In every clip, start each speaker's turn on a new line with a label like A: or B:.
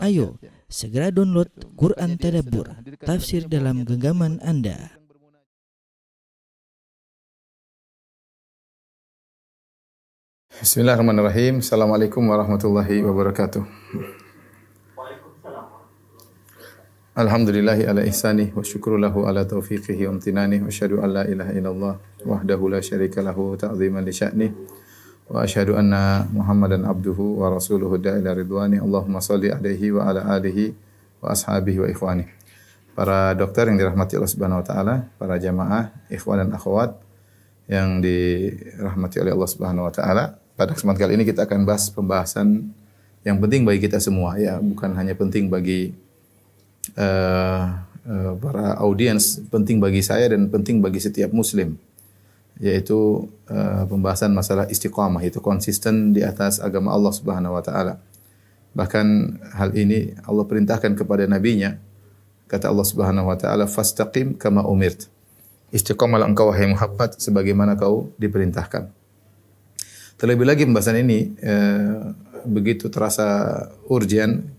A: Ayo, segera download Quran Tadabbur, tafsir dalam genggaman Anda.
B: Bismillahirrahmanirrahim. Assalamualaikum warahmatullahi wabarakatuh. Alhamdulillahi ala ihsanih wa syukru lahu ala taufiqihi wa amtinani wa asyhadu an la ilaha illallah wahdahu la syarika lahu ta'ziman li sya'nih wa asyhadu anna Muhammadan abduhu wa rasuluhu da'ila ridwani. Allahumma shalli alaihi wa ala alihi wa ashabihi wa ikhwani. Para dokter yang dirahmati Allah Subhanahu wa taala, para jamaah, ikhwan dan akhwat yang dirahmati oleh Allah Subhanahu wa taala. Pada kesempatan kali ini kita akan bahas pembahasan yang penting bagi kita semua, ya, bukan hanya penting bagi para audiens, penting bagi saya dan penting bagi setiap muslim, yaitu pembahasan masalah istiqamah, yaitu konsisten di atas agama Allah Subhanahu wa taala. Bahkan hal ini Allah perintahkan kepada nabinya. Kata Allah Subhanahu wa taala, "Fastaqim kama umirt." Istiqamalah engkau wahai Muhammad sebagaimana kau diperintahkan. Terlebih lagi pembahasan ini begitu terasa urgen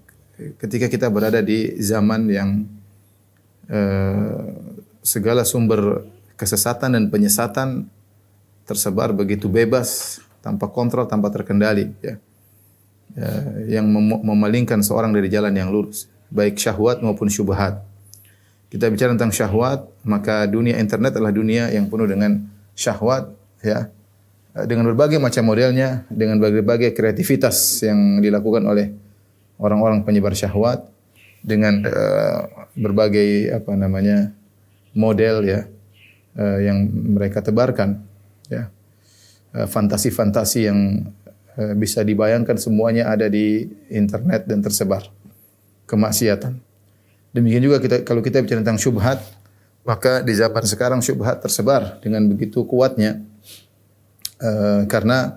B: ketika kita berada di zaman yang segala sumber kesesatan dan penyesatan tersebar begitu bebas, tanpa kontrol, tanpa terkendali, ya. Yang memalingkan seorang dari jalan yang lurus, baik syahwat maupun syubhat. Kita bicara tentang syahwat, maka dunia internet adalah dunia yang penuh dengan syahwat, ya. Dengan berbagai macam modelnya, dengan berbagai kreativitas yang dilakukan oleh orang-orang penyebar syahwat, dengan berbagai model, ya, yang mereka tebarkan, ya, fantasi-fantasi yang bisa dibayangkan semuanya ada di internet dan tersebar, kemaksiatan. Demikian juga kalau kita bicara tentang syubhat, maka di zaman sekarang syubhat tersebar dengan begitu kuatnya, karena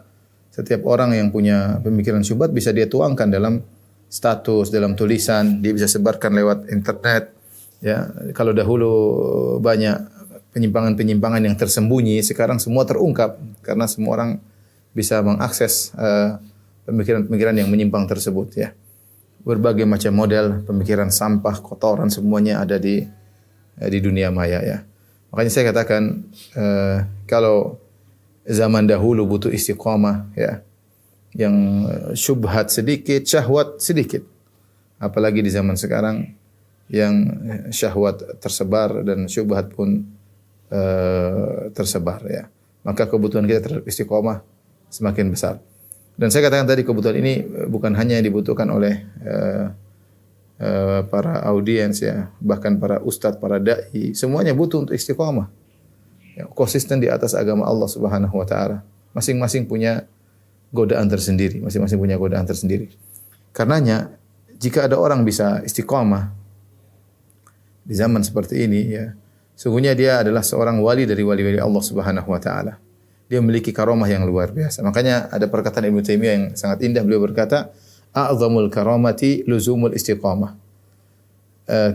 B: setiap orang yang punya pemikiran syubhat bisa dia tuangkan dalam status, dalam tulisan, dia bisa sebarkan lewat internet, ya. Kalau dahulu banyak penyimpangan-penyimpangan yang tersembunyi, sekarang semua terungkap karena semua orang bisa mengakses pemikiran-pemikiran yang menyimpang tersebut, ya. Berbagai macam model pemikiran sampah, kotoran, semuanya ada di dunia maya, ya. Makanya saya katakan kalau zaman dahulu butuh istiqamah, ya, yang syubhat sedikit, syahwat sedikit. Apalagi di zaman sekarang yang syahwat tersebar dan syubhat pun tersebar, ya. Maka kebutuhan kita terhadap istiqamah semakin besar. Dan saya katakan tadi, kebutuhan ini bukan hanya dibutuhkan oleh para audiens, ya, bahkan para ustadz, para dai, semuanya butuh untuk istiqamah, ya, konsisten di atas agama Allah Subhanahu wa taala. Masing-masing punya godaan tersendiri, masing-masing punya godaan tersendiri. Karenanya jika ada orang bisa istiqamah di zaman seperti ini, ya, sungguhnya dia adalah seorang wali dari wali-wali Allah Subhanahu wa taala. Dia memiliki karamah yang luar biasa. Makanya ada perkataan Ibnu Taimiyah yang sangat indah. Beliau berkata, "A'zamul karamati luzumul istiqamah."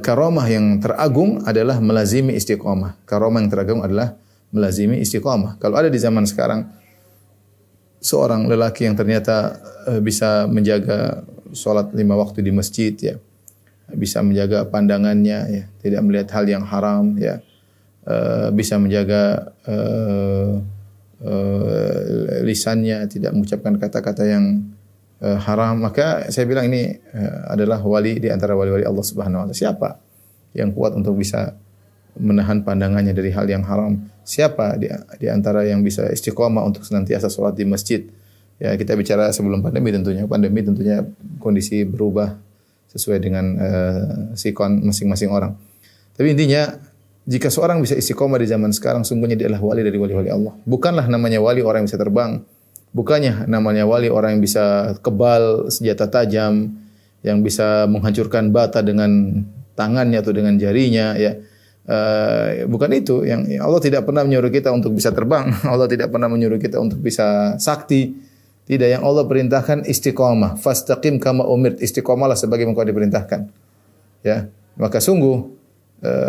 B: Karamah yang teragung adalah melazimi istiqamah. Karamah yang teragung adalah melazimi istiqamah. Kalau ada di zaman sekarang seorang lelaki yang ternyata bisa menjaga sholat 5 waktu di masjid, ya, bisa menjaga pandangannya, ya, tidak melihat hal yang haram, ya, bisa menjaga lisannya, tidak mengucapkan kata-kata yang haram, maka saya bilang ini adalah wali di antara wali-wali Allah Subhanahu wa taala. Siapa yang kuat untuk bisa menahan pandangannya dari hal yang haram? Siapa di antara yang bisa istiqomah untuk senantiasa salat di masjid? Ya, kita bicara sebelum pandemi tentunya. Pandemi tentunya kondisi berubah sesuai dengan sikon masing-masing orang. Tapi intinya, jika seorang bisa istiqomah di zaman sekarang, sungguhnya dia adalah wali dari wali-wali Allah. Bukanlah namanya wali orang yang bisa terbang. Bukannya namanya wali orang yang bisa kebal, senjata tajam, yang bisa menghancurkan bata dengan tangannya atau dengan jarinya, ya. Bukan itu. Yang Allah tidak pernah menyuruh kita untuk bisa terbang. Allah tidak pernah menyuruh kita untuk bisa sakti. Tidak, yang Allah perintahkan istiqamah. Fastaqim kama umirt. Istiqamahlah sebagaimana kau diperintahkan. Ya. Maka sungguh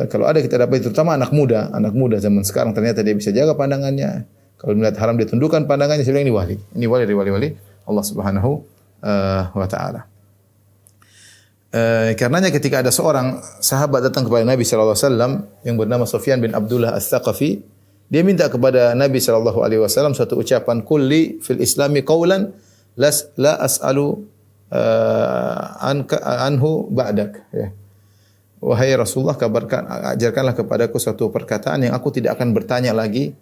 B: kalau ada kita dapat, terutama anak muda zaman sekarang, ternyata dia bisa jaga pandangannya. Kalau melihat haram dia tundukkan pandangannya. Saya bilang ini wali dari wali-wali Allah Subhanahu wa taala. Karenanya ketika ada seorang sahabat datang kepada Nabi sallallahu alaihi wasallam yang bernama Sufyan bin Abdullah Ats-Tsaqafi, dia minta kepada Nabi sallallahu alaihi wasallam satu ucapan, kulli fil islami qaulan la as'alu anhu ba'dak, ya. Wahai Rasulullah, ajarkanlah kepadaku suatu perkataan yang aku tidak akan bertanya lagi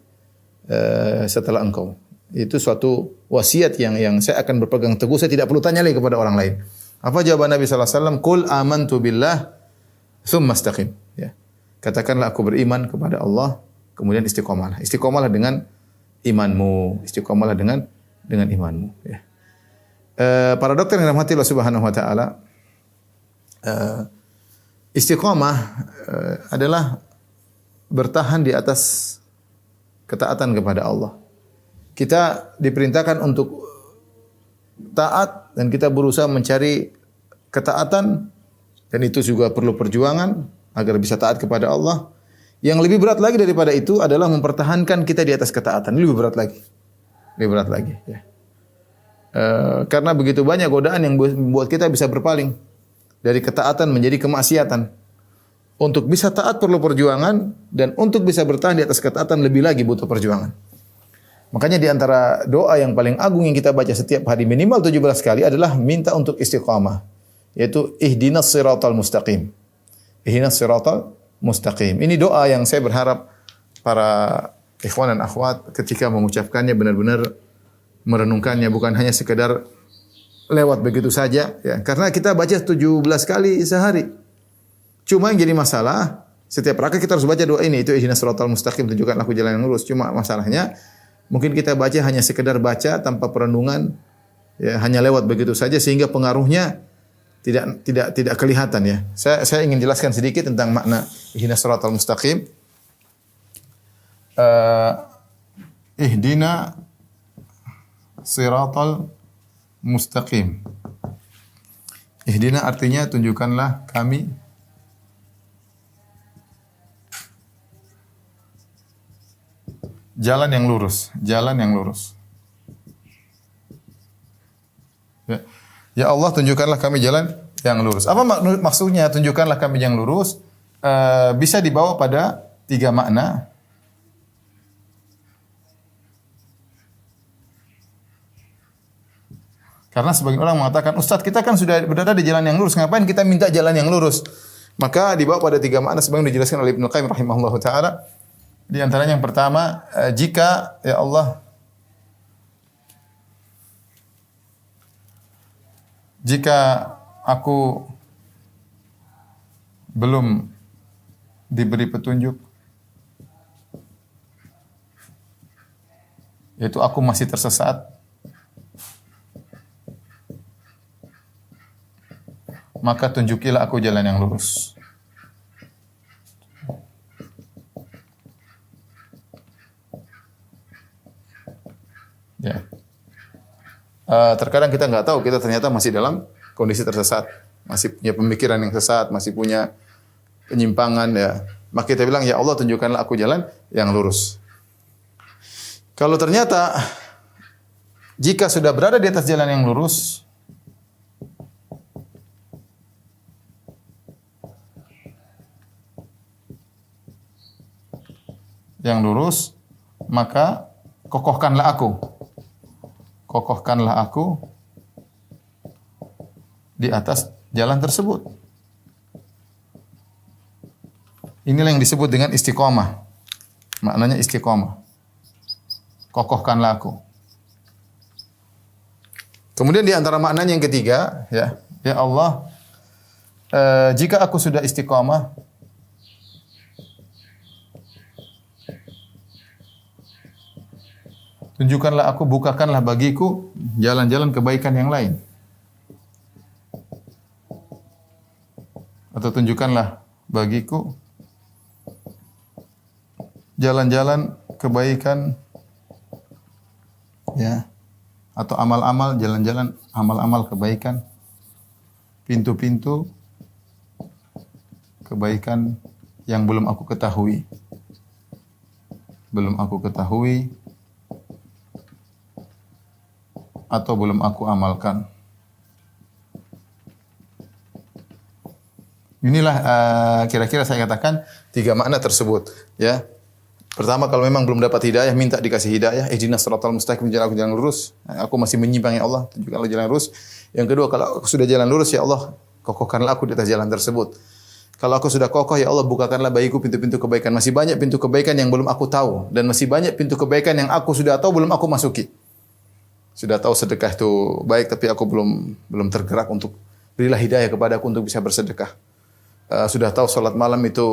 B: setelah engkau. Itu suatu wasiat yang saya akan berpegang teguh, saya tidak perlu tanya lagi kepada orang lain. Apa jawaban Nabi sallallahu alaihi wasallam? Qul amantu billah tsumma istaqim. Ya. Katakanlah aku beriman kepada Allah, kemudian istiqomalah. Istiqomalah dengan imanmu, istiqomalah dengan imanmu, ya. Para dokter yang dirahmati Allah Subhanahu wa taala, istiqomah adalah bertahan di atas ketaatan kepada Allah. Kita diperintahkan untuk taat dan kita berusaha mencari ketaatan, dan itu juga perlu perjuangan agar bisa taat kepada Allah. Yang lebih berat lagi daripada itu adalah mempertahankan kita di atas ketaatan. Ini lebih berat lagi. Lebih berat lagi, ya. Karena begitu banyak godaan yang membuat kita bisa berpaling dari ketaatan menjadi kemaksiatan. Untuk bisa taat perlu perjuangan, dan untuk bisa bertahan di atas ketaatan lebih lagi butuh perjuangan. Makanya di antara doa yang paling agung yang kita baca setiap hari minimal 17 kali adalah minta untuk istiqamah, yaitu ihdinas siratal mustaqim. Ihdinas siratal mustaqim. Ini doa yang saya berharap para ikhwan dan akhwat ketika mengucapkannya benar-benar merenungkannya, bukan hanya sekedar lewat begitu saja, ya. Karena kita baca 17 kali sehari. Cuma yang jadi masalah, setiap rakaat kita harus baca doa ini, itu ihdinas siratal mustaqim, tunjukkanlah aku jalan yang lurus. Cuma masalahnya mungkin kita baca hanya sekedar baca tanpa perenungan, ya, hanya lewat begitu saja sehingga pengaruhnya tidak kelihatan, ya. Saya ingin jelaskan sedikit tentang makna ihdinas siratal mustaqim. Ihdina siratal mustaqim. Ihdina artinya tunjukkanlah kami jalan yang lurus, jalan yang lurus. Ya Allah, tunjukkanlah kami jalan yang lurus. Apa maksudnya tunjukkanlah kami yang lurus? Bisa dibawa pada 3 makna. Karena sebagian orang mengatakan, Ustaz, kita kan sudah berada di jalan yang lurus, ngapain kita minta jalan yang lurus? Maka dibawa pada 3 makna sebagaimana dijelaskan oleh Ibnu Qayyim rahimahullahu taala. Di antaranya yang pertama, jika ya Allah, jika aku belum diberi petunjuk, yaitu aku masih tersesat, maka tunjukilah aku jalan yang lurus. Ya. Terkadang kita nggak tahu, kita ternyata masih dalam kondisi tersesat, masih punya pemikiran yang sesat, masih punya penyimpangan, ya. Maka kita bilang, ya Allah, tunjukkanlah aku jalan yang lurus. Kalau ternyata jika sudah berada di atas jalan yang lurus, maka kokohkanlah aku. Kokohkanlah aku di atas jalan tersebut. Inilah yang disebut dengan istiqomah. Maknanya istiqomah. Kokohkanlah aku. Kemudian di antara maknanya yang ketiga, ya Allah, jika aku sudah istiqomah, tunjukkanlah aku, bukakanlah bagiku jalan-jalan kebaikan yang lain. Atau tunjukkanlah bagiku jalan-jalan kebaikan, ya. Atau amal-amal, jalan-jalan amal-amal kebaikan, pintu-pintu kebaikan yang belum aku ketahui. Belum aku ketahui atau belum aku amalkan. Inilah kira-kira saya katakan 3 makna tersebut, ya. Pertama, kalau memang belum dapat hidayah, minta dikasih hidayah. Ihdinas siratal mustaqim, jalan aku jalan lurus. Aku masih menyimpang ya Allah, tunjukkanlah jalan lurus. Yang kedua, kalau aku sudah jalan lurus ya Allah, kokohkanlah aku di atas jalan tersebut. Kalau aku sudah kokoh ya Allah, bukakanlah bagiku pintu-pintu kebaikan. Masih banyak pintu kebaikan yang belum aku tahu dan masih banyak pintu kebaikan yang aku sudah tahu belum aku masuki. Sudah tahu sedekah itu baik tapi aku belum tergerak untuk berilah hidayah kepada aku untuk bisa bersedekah. Sudah tahu salat malam itu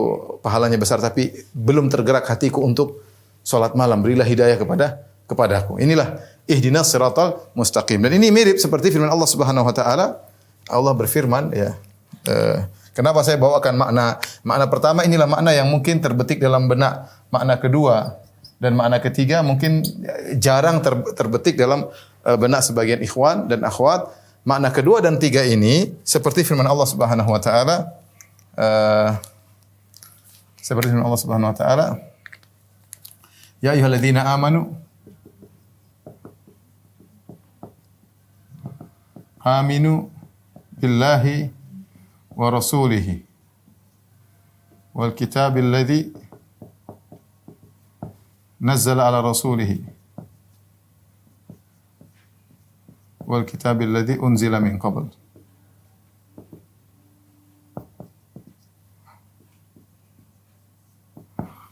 B: pahalanya besar tapi belum tergerak hatiku untuk salat malam. Berilah hidayah kepadaku. Inilah ihdinas siratal mustaqim. Dan ini mirip seperti firman Allah Subhanahu wa taala. Allah berfirman ya. Kenapa saya bawakan makna pertama, inilah makna yang mungkin terbetik dalam benak. Makna kedua dan makna ketiga mungkin jarang terbetik dalam benak sebagian ikhwan dan akhwat. Makna kedua dan tiga ini seperti firman Allah Subhanahu wa taala. Seperti firman Allah Subhanahu wa taala, ya ayyuhalladzina amanu aminu billahi wa rasulihi wal kitabil ladzi nazzala ala rasulihi wal kitabil ladzi unzila min qabl.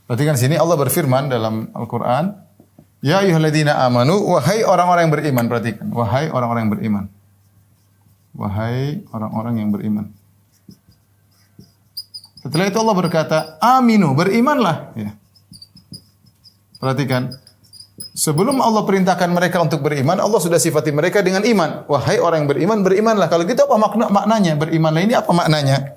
B: Perhatikan sini Allah berfirman dalam Al-Qur'an, ya ayyuhalladzina amanu, wahai orang-orang yang beriman. Perhatikan, wahai orang-orang yang beriman. Wahai orang-orang yang beriman. Setelah itu Allah berkata, aminu, berimanlah. Ya. Perhatikan, sebelum Allah perintahkan mereka untuk beriman, Allah sudah sifati mereka dengan iman. Wahai orang yang beriman, berimanlah. Kalau gitu apa maknanya berimanlah? Ini apa maknanya?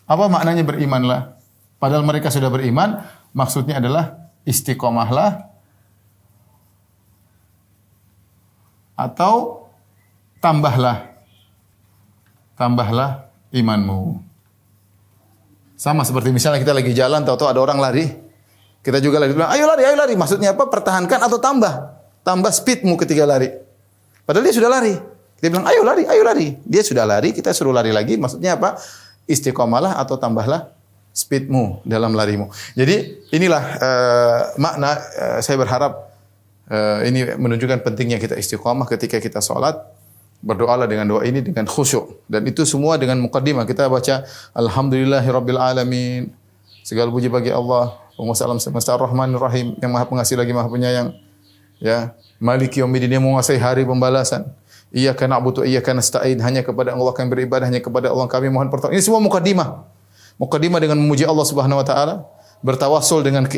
B: Apa maknanya berimanlah? Padahal mereka sudah beriman, maksudnya adalah istiqomahlah atau tambahlah imanmu. Sama seperti misalnya kita lagi jalan, tahu-tahu ada orang lari, kita juga lari, bilang, ayo lari. Maksudnya apa? Pertahankan atau tambah speedmu ketika lari. Padahal dia sudah lari. Kita bilang, ayo lari. Dia sudah lari, kita suruh lari lagi. Maksudnya apa? Istiqomahlah atau tambahlah speedmu dalam larimu. Jadi inilah makna. Saya berharap ini menunjukkan pentingnya kita istiqomah ketika kita sholat. Berdoalah dengan doa ini dengan khusyuk. Dan itu semua dengan muqaddimah. Kita baca Alhamdulillahirabbil alamin. Segala puji bagi Allah, penguasa alam semesta, Ar-Rahmanir Rahim, yang Maha Pengasih lagi Maha Penyayang. Ya, Maliki Yaumiddin, yang menguasai hari pembalasan. Iyyaka na'budu wa iyyaka nasta'in. Hanya kepada Allah kami beribadah, hanya kepada Allah kami mohon pertolongan. Ini semua muqaddimah. Muqaddimah dengan memuji Allah Subhanahu wa taala, bertawassul dengan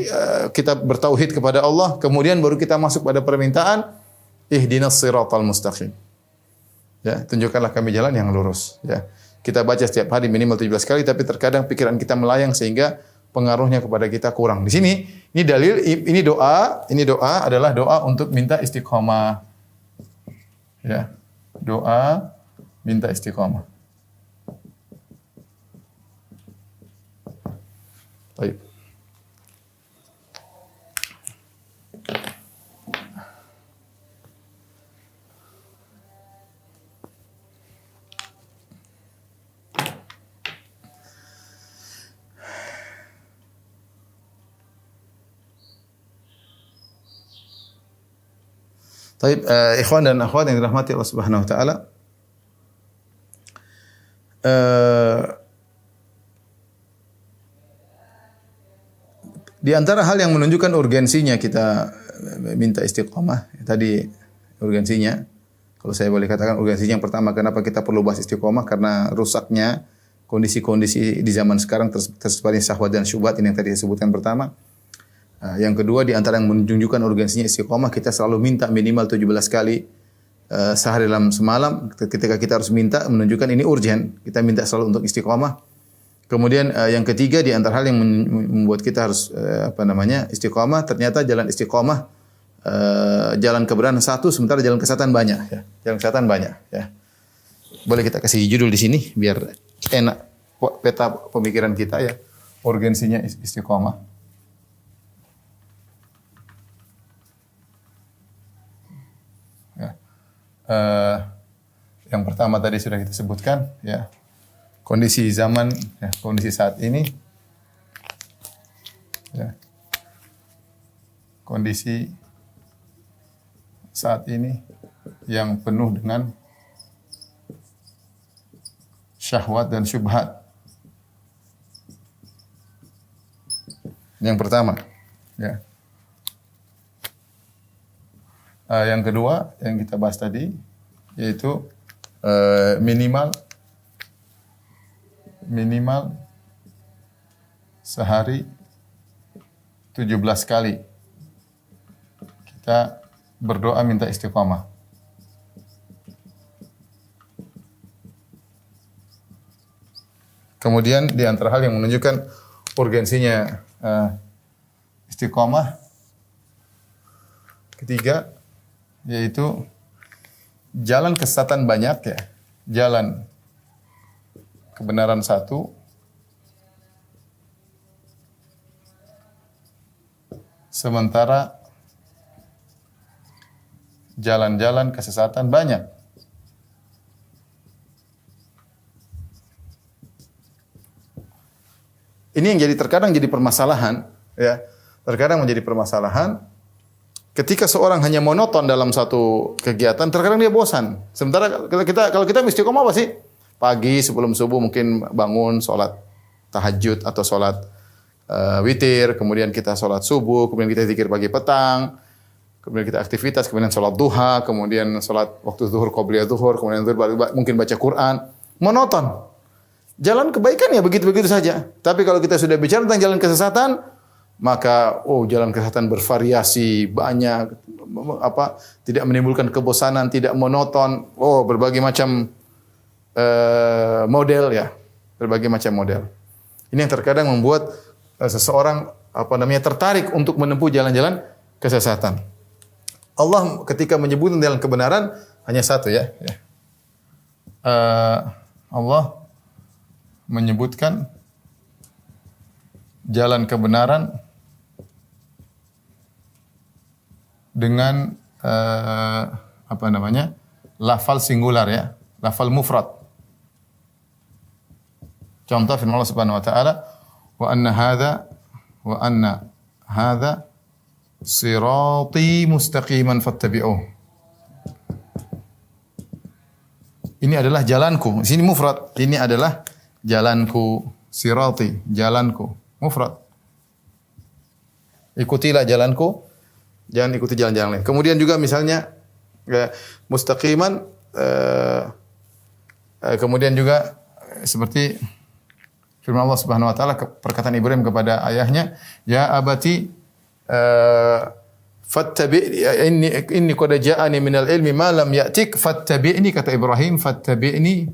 B: kita bertauhid kepada Allah, kemudian baru kita masuk pada permintaan ihdinas siratal mustaqim. Ya, tunjukkanlah kami jalan yang lurus, ya. Kita baca setiap hari minimal 17 kali tapi terkadang pikiran kita melayang sehingga pengaruhnya kepada kita kurang. Di sini ini dalil, ini doa adalah doa untuk minta istiqomah. Ya. Doa minta istiqomah. Baik. Baik, ikhwan dan akhwat yang dirahmati Allah Subhanahu wa taala. Di antara hal yang menunjukkan urgensinya kita minta istiqomah, tadi urgensinya, kalau saya boleh katakan urgensinya yang pertama, kenapa kita perlu bahas istiqomah? Karena rusaknya kondisi-kondisi di zaman sekarang tersebarnya syahwat dan syubhat, ini yang tadi disebutkan pertama. Yang kedua, di antara yang menunjukkan urgensinya istiqomah, kita selalu minta minimal 17 kali sehari dalam semalam. Ketika kita harus minta, menunjukkan ini urgen. Kita minta selalu untuk istiqomah. Kemudian yang ketiga, di antara hal yang membuat kita harus istiqomah, ternyata jalan istiqomah, jalan kebenaran satu, sementara jalan kesesatan banyak. Ya. Jalan kesesatan banyak. Ya. Boleh kita kasih judul di sini biar enak peta pemikiran kita ya. Urgensinya istiqomah. Yang pertama tadi sudah kita sebutkan, ya, kondisi zaman, ya, kondisi saat ini, ya, kondisi saat ini yang penuh dengan syahwat dan syubhat. Yang pertama, ya. Yang kedua yang kita bahas tadi yaitu minimal sehari 17 kali kita berdoa minta istiqamah. Kemudian di antara hal yang menunjukkan urgensinya istiqamah, ketiga yaitu jalan kesesatan banyak, ya. Jalan kebenaran satu, sementara jalan-jalan kesesatan banyak. Ini yang terkadang jadi permasalahan, ya. Terkadang menjadi permasalahan ketika seorang hanya monoton dalam satu kegiatan, terkadang dia bosan. Sementara kalau kita istiqomah apa sih? Pagi sebelum subuh mungkin bangun sholat tahajud atau sholat witir, kemudian kita sholat subuh, kemudian kita zikir pagi petang, kemudian kita aktivitas, kemudian sholat duha, kemudian sholat waktu zuhur, qobliyah zuhur, kemudian mungkin baca Quran. Monoton. Jalan kebaikan ya begitu-begitu saja. Tapi kalau kita sudah bicara tentang jalan kesesatan, maka jalan kesesatan bervariasi, banyak, tidak menimbulkan kebosanan, tidak monoton, berbagai macam model, ya, berbagai macam model. Ini yang terkadang membuat seseorang tertarik untuk menempuh jalan-jalan kesesatan. Allah ketika menyebut jalan kebenaran hanya satu, ya. Allah menyebutkan jalan kebenaran dengan lafal singular, ya, lafal mufrad. Contoh firman Allah Subhanahu wa taala, wa anna hadza sirati mustaqiman fattabi'uh. Ini adalah jalanku. Di sini mufrad. Ini adalah jalanku, sirati, jalanku, mufrad. Ikutilah jalanku, jangan ikuti jalan-jalan lain. Kemudian juga misalnya mustaqiman, kemudian juga seperti firman Allah Subhanahu wa taala, perkataan Ibrahim kepada ayahnya, ya abati fattabi'ni inni qad ja'ani minal ilmi ma lam ya'tik fattabi'ni, kata Ibrahim, fattabi'ni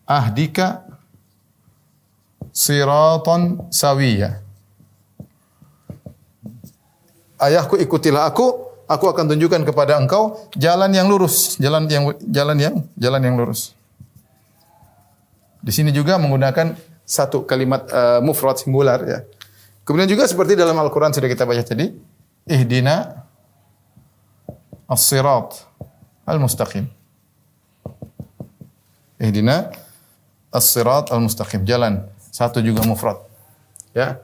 B: ahdika siratan sawiyya. Ayahku, ikutilah aku akan tunjukkan kepada engkau jalan yang lurus, jalan yang lurus. Di sini juga menggunakan satu kalimat mufrad singular, ya. Kemudian juga seperti dalam Al-Qur'an sudah kita baca tadi, ihdina as-sirat al-mustaqim. Ihdina as-sirat al-mustaqim, jalan, satu juga mufrad. Ya.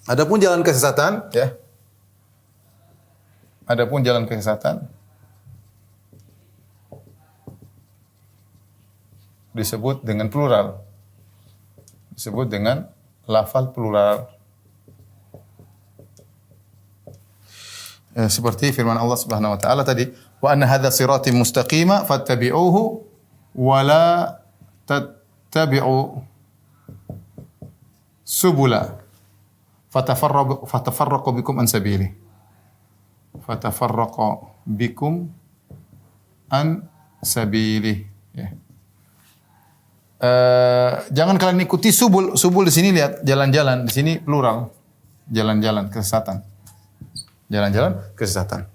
B: Adapun jalan kesesatan, ya. Adapun jalan kesesatan disebut dengan plural. Disebut dengan lafal plural. Seperti firman Allah Subhanahu wa taala tadi, wa anna hadza sirati mustaqima fattabi'uhu wa la tattabi'u subula fatafarraqu bikum an sabili. Fatafarraqu bikum an sabili. Ya. Jangan kalian ikuti subul. Subul di sini lihat jalan-jalan, di sini plural. Jalan-jalan kesesatan. Jalan-jalan kesesatan.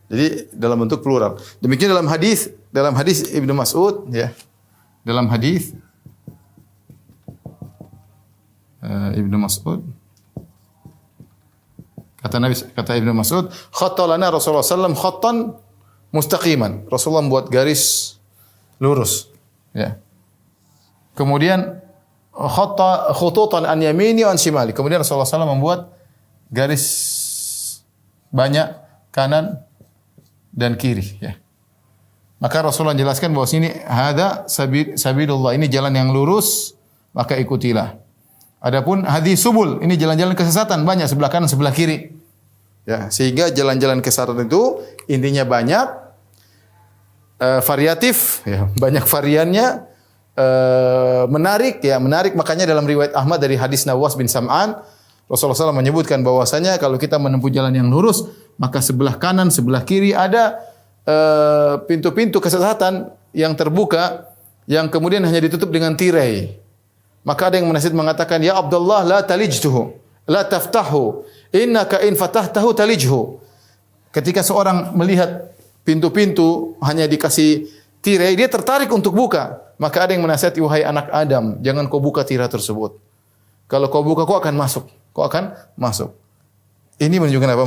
B: Jadi dalam bentuk plural. Demikian dalam hadis Ibnu Mas'ud, ya. Dalam hadis Ibnu Mas'ud, kata Ibnu Mas'ud, khattalana Rasulullah sallallahu alaihi wasallam khattan mustaqiman. Rasulullah membuat garis lurus. Ya. Kemudian khututan an yamini wa an shimali. Kemudian Rasulullah SAW membuat garis banyak kanan dan kiri. Ya. Maka Rasulullah jelaskan bahwa sini hada sabilullah, ini jalan yang lurus, maka ikutilah. Adapun hadis subul, ini jalan-jalan kesesatan banyak, sebelah kanan sebelah kiri. Ya, sehingga jalan-jalan kesesatan itu intinya banyak, variatif, ya, banyak variannya, menarik, ya, menarik. Makanya dalam riwayat Ahmad dari hadis Nawas bin Sam'an, Rasulullah SAW menyebutkan bahwasanya kalau kita menempuh jalan yang lurus, maka sebelah kanan, sebelah kiri ada pintu-pintu kesesatan yang terbuka, yang kemudian hanya ditutup dengan tirai. Maka ada yang menasihat mengatakan, ya Abdullah, la talijtuhu, la taftahu, innaka in fatahtahu talijhu. Ketika seorang melihat pintu-pintu hanya dikasih tirai, dia tertarik untuk buka. Maka ada yang menasihati, wahai anak Adam, jangan kau buka tirai tersebut. Kalau kau buka, kau akan masuk. Kau akan masuk. Ini menunjukkan apa?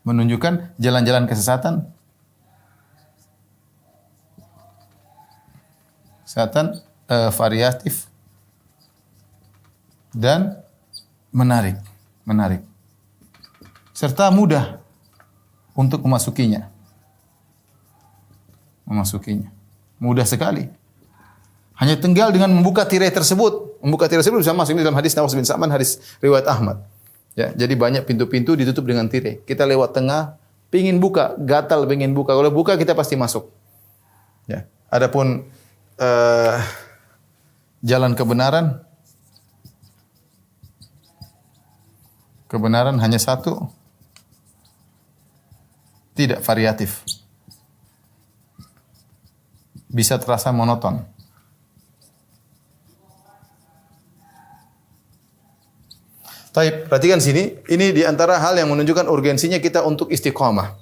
B: Menunjukkan jalan-jalan kesesatan. Variatif dan menarik. Serta mudah untuk memasukinya. Mudah sekali. Hanya tinggal dengan membuka tirai tersebut. Membuka tirai tersebut bisa masuk. Ini dalam hadis Nawas bin Sa'man, hadis riwayat Ahmad. Ya, jadi banyak pintu-pintu ditutup dengan tirai. Kita lewat tengah, pingin buka, gatal pingin buka. Kalau buka kita pasti masuk. Ya. Adapun jalan kebenaran hanya satu, tidak variatif. Bisa terasa monoton. Taib, perhatikan sini, ini di antara hal yang menunjukkan urgensinya kita untuk istiqamah.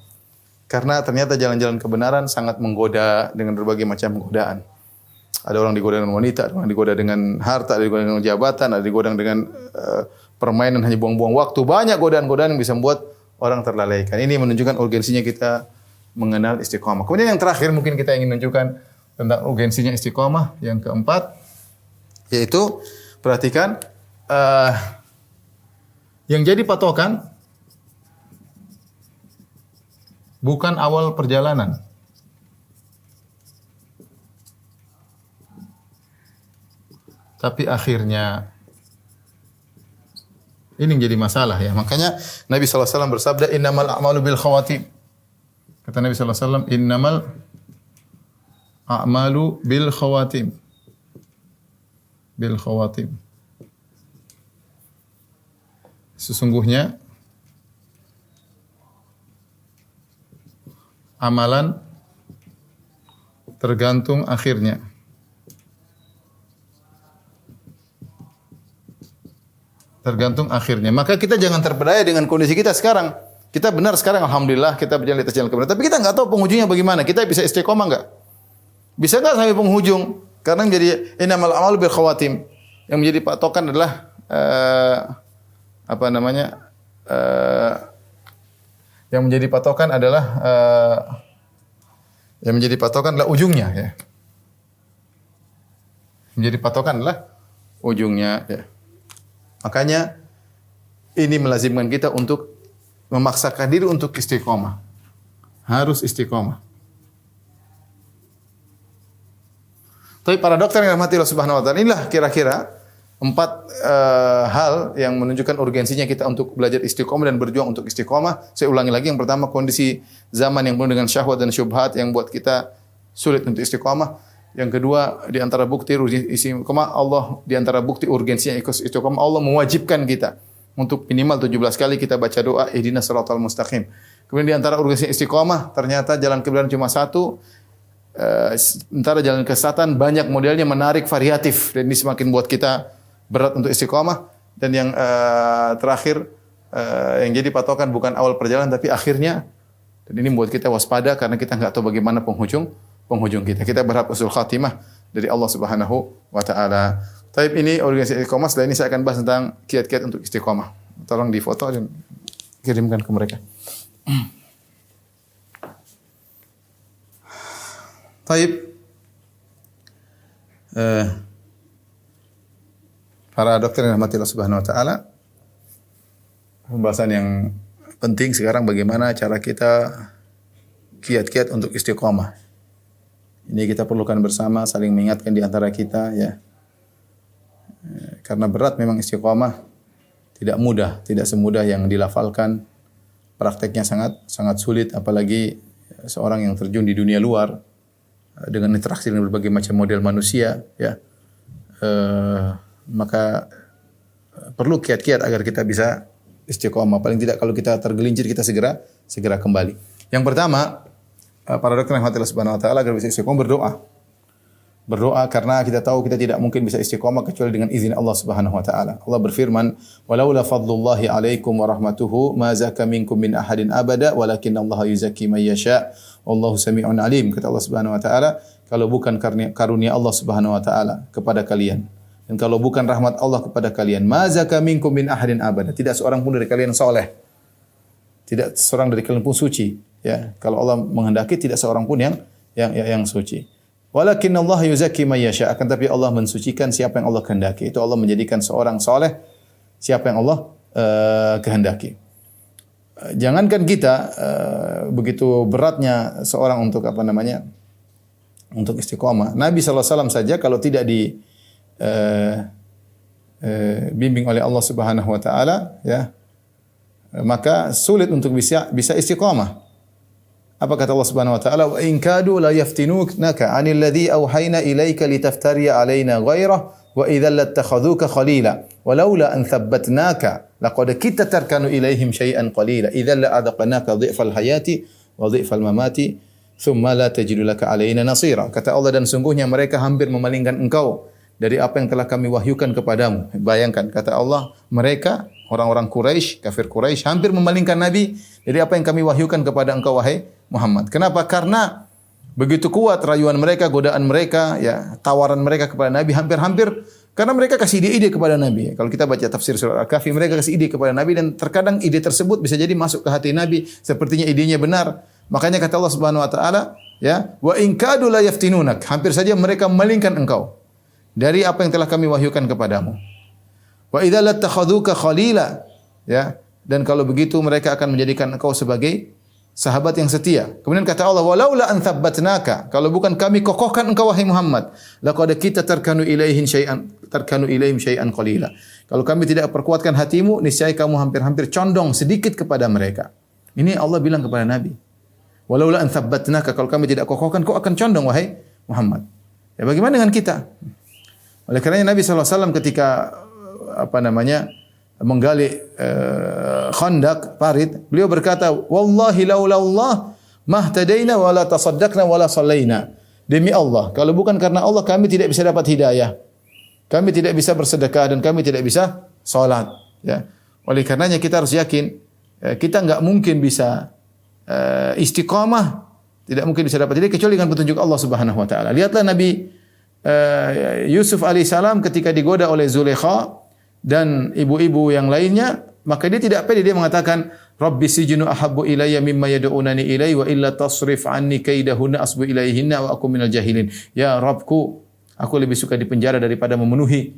B: Karena ternyata jalan-jalan kebenaran sangat menggoda dengan berbagai macam godaan. Ada orang digoda dengan wanita, ada orang digoda dengan harta, ada digoda dengan jabatan, ada digoda dengan permainan hanya buang-buang waktu. Banyak godaan-godaan yang bisa membuat orang terlalaikan. Ini menunjukkan urgensinya kita mengenal istiqamah. Kemudian yang terakhir mungkin kita ingin menunjukkan tentang urgensinya istiqamah. Yang keempat, yaitu perhatikan yang jadi patokan bukan awal perjalanan. Tapi akhirnya. Ini yang jadi masalah, ya. Makanya Nabi SAW bersabda, innamal a'malu bil khawatim. Kata Nabi SAW, innamal a'malu bil khawatim. Bil khawatim. Sesungguhnya amalan tergantung akhirnya. Tergantung akhirnya. Maka kita jangan terpedaya dengan kondisi kita sekarang. Kita benar sekarang, alhamdulillah, kita berjalan di atas jalan kebenaran. Tapi kita nggak tahu penghujungnya bagaimana. Kita bisa istiqomah nggak? Bisa nggak sampai penghujung? Karena menjadi innamal a'malu bil khawatim. Yang menjadi patokan adalah yang menjadi patokan adalah ujungnya, ya. Menjadi patokan adalah ujungnya, ya. Makanya ini melazimkan kita untuk memaksakan diri untuk istiqomah. Harus istiqomah. Tapi para dokter yang dirahmati Allah Subhanahu wa taala, inilah kira-kira 4 hal yang menunjukkan urgensinya kita untuk belajar istiqomah dan berjuang untuk istiqomah. Saya ulangi lagi, yang pertama kondisi zaman yang penuh dengan syahwat dan syubhat yang buat kita sulit untuk istiqomah. Yang kedua, di antara bukti istiqomah Allah, di antara bukti urgensinya istiqomah, Allah mewajibkan kita untuk minimal 17 kali kita baca doa ihdinas siratal mustaqim. Kemudian di antara urgensi istiqomah, ternyata jalan kebenaran cuma satu. Sementara jalan kesesatan banyak modelnya, menarik, variatif, dan ini semakin buat kita berat untuk istiqomah. Dan yang terakhir, yang jadi patokan bukan awal perjalanan tapi akhirnya. Dan ini membuat kita waspada karena kita enggak tahu bagaimana penghujung kita. Kita berharap husnul khatimah dari Allah Subhanahu wa taala. Taib, ini urgensi istiqomah. Setelah ini saya akan bahas tentang kiat-kiat untuk istiqomah. Tolong difoto dan kirimkan ke mereka. Taib. Para dokter yang rahmati Allah Subhanahu wa taala, pembahasan yang penting sekarang bagaimana cara kita kiat-kiat untuk istiqomah. Ini kita perlukan bersama, saling mengingatkan di antara kita ya. Karena berat memang istiqomah, tidak mudah, tidak semudah yang dilafalkan. Prakteknya sangat sulit, apalagi seorang yang terjun di dunia luar dengan interaksi dengan berbagai macam model manusia ya. Maka perlu kiat-kiat agar kita bisa istiqomah. Paling tidak kalau kita tergelincir kita segera kembali. Yang pertama, para dokter yang Allah Subhanahu wa taala agar bisa istiqomah berdoa karena kita tahu kita tidak mungkin bisa istiqomah kecuali dengan izin Allah Subhanahu wa taala. Allah berfirman, "Walaula fadlullahi 'alaikum wa rahmatuhu ma zaka minkum min ahadin abada walakinnallaha yuzakki may yasha. Wallahu samii'un 'alim." Kata Allah Subhanahu wa taala, kalau bukan karunia Allah Subhanahu wa taala kepada kalian dan kalau bukan rahmat Allah kepada kalian, ma zaka minkum min ahadin abada. Tidak seorang pun dari kalian saleh. Tidak seorang dari kalian pun suci, ya. Kalau Allah menghendaki tidak seorang pun yang suci. Walakinnallaha yuzakki may yasha. Akan tapi Allah mensucikan siapa yang Allah kehendaki. Itu Allah menjadikan seorang saleh siapa yang Allah kehendaki. Jangankan kita begitu beratnya seorang untuk untuk istiqomah. Nabi sallallahu alaihi wasallam saja kalau tidak bimbing oleh Allah Subhanahu wa taala ya, maka sulit untuk bisa istiqamah. Apa kata Allah Subhanahu wa taala? Wa in kadu la yaftinunaka 'anil ladzi awhayna ilaika litaftariya 'alaina ghairah wa idzal lattakhadhuka khalila walaula an thabbatnaka laqad kitta tarkanu ilaihim syai'an qalila idzal la'adaqnaka dhifal hayati wa dhifal mamati thumma la tajidu laka 'alaina nasira. Kata Allah, dan sungguhnya mereka hampir memalingkan engkau dari apa yang telah kami wahyukan kepadamu. Bayangkan, kata Allah, mereka orang-orang Quraisy, kafir Quraisy hampir memalingkan Nabi dari apa yang kami wahyukan kepada engkau wahai Muhammad. Kenapa? Karena begitu kuat rayuan mereka, godaan mereka, ya, tawaran mereka kepada Nabi hampir-hampir karena mereka kasih ide-ide kepada Nabi. Kalau kita baca tafsir surah Al-Kahfi, mereka kasih ide kepada Nabi dan terkadang ide tersebut bisa jadi masuk ke hati Nabi, sepertinya idenya benar. Makanya kata Allah Subhanahu wa taala, ya, wa in kadu la yaftinunak. Hampir saja mereka memalingkan engkau dari apa yang telah kami wahyukan kepadamu. Wa idza lattakhadhuka khalila, ya, dan kalau begitu mereka akan menjadikan engkau sebagai sahabat yang setia. Kemudian kata Allah, walaula an tsabbatnaka, kalau bukan kami kokohkan engkau wahai Muhammad, laqad kita tarkanu ilaihim syai'an qalila. Kalau kami tidak perkuatkan hatimu, niscaya kamu hampir-hampir condong sedikit kepada mereka. Ini Allah bilang kepada Nabi. Walaula an tsabbatnaka, kalau kami tidak kokohkan, kau akan condong wahai Muhammad. Ya, bagaimana dengan kita? Oleh karenanya Nabi sallallahu alaihi wasallam ketika menggali khandak parit, beliau berkata, wallahi laula Allah mahtadaina wala tasaddaqna wala sallaina. Demi Allah, kalau bukan karena Allah kami tidak bisa dapat hidayah. Kami tidak bisa bersedekah dan kami tidak bisa salat, ya. Oleh karenanya kita harus yakin kita enggak mungkin bisa istiqamah, tidak mungkin bisa dapat hidayah kecuali dengan petunjuk Allah Subhanahu wa taala. Lihatlah Nabi Yusuf alaihissalam ketika digoda oleh Zulaikha dan ibu-ibu yang lainnya, maka dia tidak pede, dia mengatakan, Rabbi sijnu ahabbu ilayya mimma yad'unani ilaihi wa illa tasrif anni kaidahunna asbu ilaihinna wa aku minal jahilin. Ya Rabbku, aku lebih suka di penjara daripada memenuhi